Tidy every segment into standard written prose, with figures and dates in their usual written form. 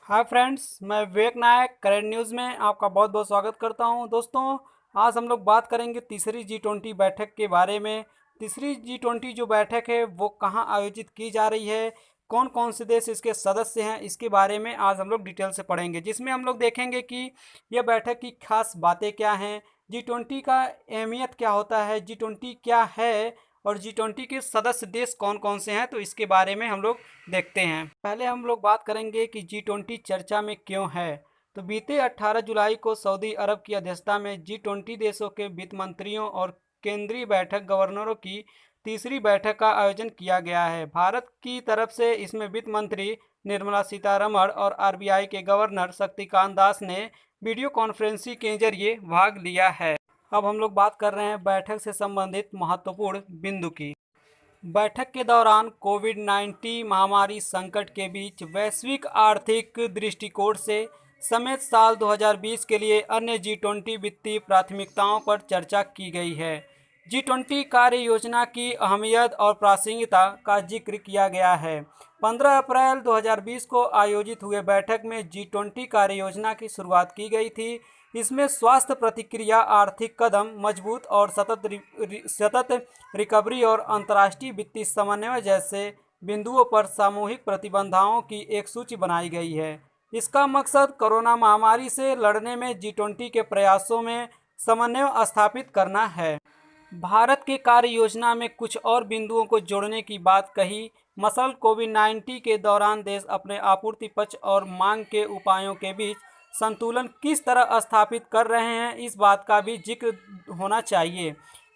Hi friends, मैं विवेक नायक current news में आपका बहुत बहुत स्वागत करता हूं। दोस्तों, आज हम लोग बात करेंगे तीसरी G20 बैठक के बारे में। तीसरी G20 जो बैठक है वो कहां आयोजित की जा रही है, कौन कौन से देश इसके सदस्य हैं, इसके बारे में आज हम लोग डिटेल से पढ़ेंगे, जिसमें हम लोग देखेंगे कि यह बैठक की खास बातें क्या हैं, G20 का अहमियत क्या होता है, G20 क्या है और G20 के सदस्य देश कौन कौन से हैं, तो इसके बारे में हम लोग देखते हैं। पहले हम लोग बात करेंगे कि G20 चर्चा में क्यों है। तो बीते 18 जुलाई को सऊदी अरब की अध्यक्षता में G20 देशों के वित्त मंत्रियों और केंद्रीय बैठक गवर्नरों की तीसरी बैठक का आयोजन किया गया है। भारत की तरफ से इसमें वित्त मंत्री निर्मला सीतारमण और आरबीआई के गवर्नर शक्तिकांत दास ने वीडियो कॉन्फ्रेंसिंग के जरिए भाग लिया है। अब हम लोग बात कर रहे हैं बैठक से संबंधित महत्वपूर्ण बिंदु की। बैठक के दौरान कोविड-19 महामारी संकट के बीच वैश्विक आर्थिक दृष्टिकोण से समेत साल 2020 के लिए अन्य G20 वित्तीय प्राथमिकताओं पर चर्चा की गई है। G20 कार्य योजना की अहमियत और प्रासंगिकता का जिक्र किया गया है। 15 अप्रैल 2020 को आयोजित हुए बैठक में G20 कार्य योजना की शुरुआत की गई थी। इसमें स्वास्थ्य प्रतिक्रिया, आर्थिक कदम, मजबूत और सतत रिकवरी और अंतर्राष्ट्रीय वित्तीय समन्वय जैसे बिंदुओं पर सामूहिक प्रतिबद्धताओं की एक सूची बनाई गई है। इसका मकसद कोरोना महामारी से लड़ने में G20 के प्रयासों में समन्वय स्थापित करना है। भारत के कार्य योजना में कुछ और बिंदुओं को जोड़ने की बात कही। मसल कोविड-19 के दौरान देश अपने आपूर्ति पक्ष और मांग के उपायों के बीच संतुलन किस तरह स्थापित कर रहे हैं, इस बात का भी जिक्र होना चाहिए।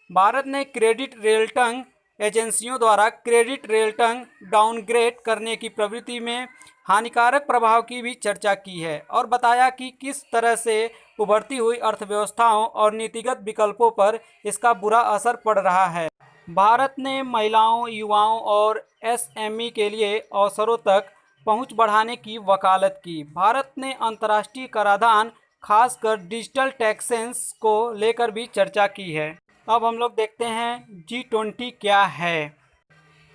भारत ने क्रेडिट रेटिंग एजेंसियों द्वारा क्रेडिट रेटिंग डाउनग्रेड करने की प्रवृत्ति में हानिकारक प्रभाव की भी चर्चा की है और बताया कि किस तरह से उभरती हुई अर्थव्यवस्थाओं और नीतिगत विकल्पों पर इसका बुरा असर पड़ रहा है। भारत ने महिलाओं, युवाओं और एसएमई के लिए अवसरों तक पहुंच बढ़ाने की वकालत की। भारत ने अंतर्राष्ट्रीय कराधान, खासकर डिजिटल टैक्सेस को लेकर भी चर्चा की है। अब हम लोग देखते हैं G20 क्या है।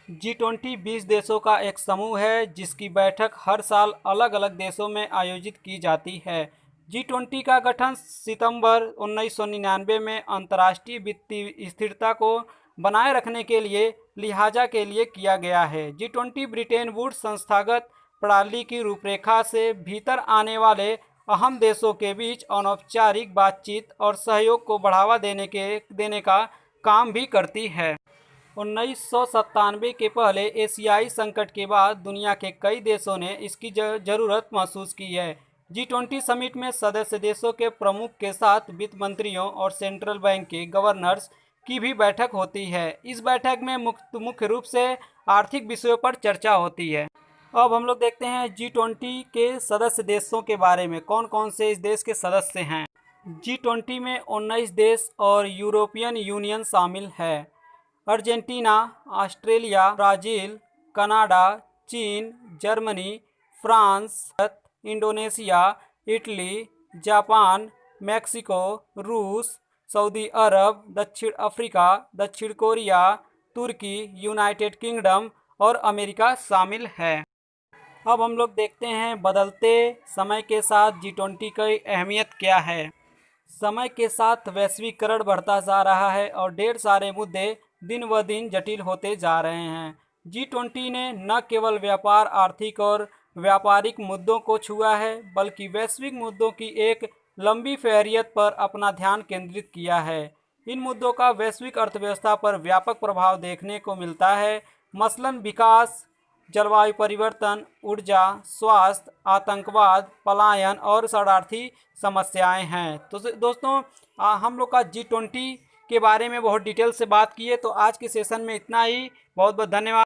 G20 20 देशों का एक समूह है जिसकी बैठक हर साल अलग अलग देशों में आयोजित की जाती है। G20 का गठन सितंबर 1999 में अंतर्राष्ट्रीय वित्तीय स्थिरता को बनाए रखने के लिए लिहाजा के लिए किया गया है। G20 ब्रिटेन वुड्स संस्थागत प्रणाली की रूपरेखा से भीतर आने वाले अहम देशों के बीच अनौपचारिक बातचीत और सहयोग को बढ़ावा देने का काम भी करती है। 1997 के पहले एशियाई संकट के बाद दुनिया के कई देशों ने इसकी जरूरत महसूस की है। G20 समिट में सदस्य देशों के प्रमुख के साथ वित्त मंत्रियों और सेंट्रल बैंक के गवर्नर्स की भी बैठक होती है। इस बैठक में मुख्य रूप से आर्थिक विषयों पर चर्चा होती है। अब हम लोग देखते हैं G20 के सदस्य देशों के बारे में, कौन कौन से इस देश के सदस्य हैं। G20 में 19 देश और यूरोपियन यूनियन शामिल है। अर्जेंटीना, ऑस्ट्रेलिया, ब्राज़ील, कनाडा, चीन, Germany, France, Indonesia, Italy, Japan, Mexico, रूस, सऊदी अरब, दक्षिण अफ्रीका, दक्षिण कोरिया, तुर्की, यूनाइटेड किंगडम और अमेरिका शामिल है। अब हम लोग देखते हैं बदलते समय के साथ G20 की अहमियत क्या है। समय के साथ वैश्वीकरण बढ़ता जा रहा है और ढेर सारे मुद्दे दिन ब दिन जटिल होते जा रहे हैं। G20 ने न केवल व्यापार, आर्थिक और व्यापारिक मुद्दों को छुआ है, बल्कि वैश्विक मुद्दों की एक लंबी फहरियत पर अपना ध्यान केंद्रित किया है। इन मुद्दों का वैश्विक अर्थव्यवस्था पर व्यापक प्रभाव देखने को मिलता है, मसलन विकास, जलवायु परिवर्तन, ऊर्जा, स्वास्थ्य, आतंकवाद, पलायन और शरणार्थी समस्याएं हैं। तो दोस्तों, हम लोग का G20 के बारे में बहुत डिटेल से बात की है। तो आज के सेशन में इतना ही। बहुत बहुत धन्यवाद।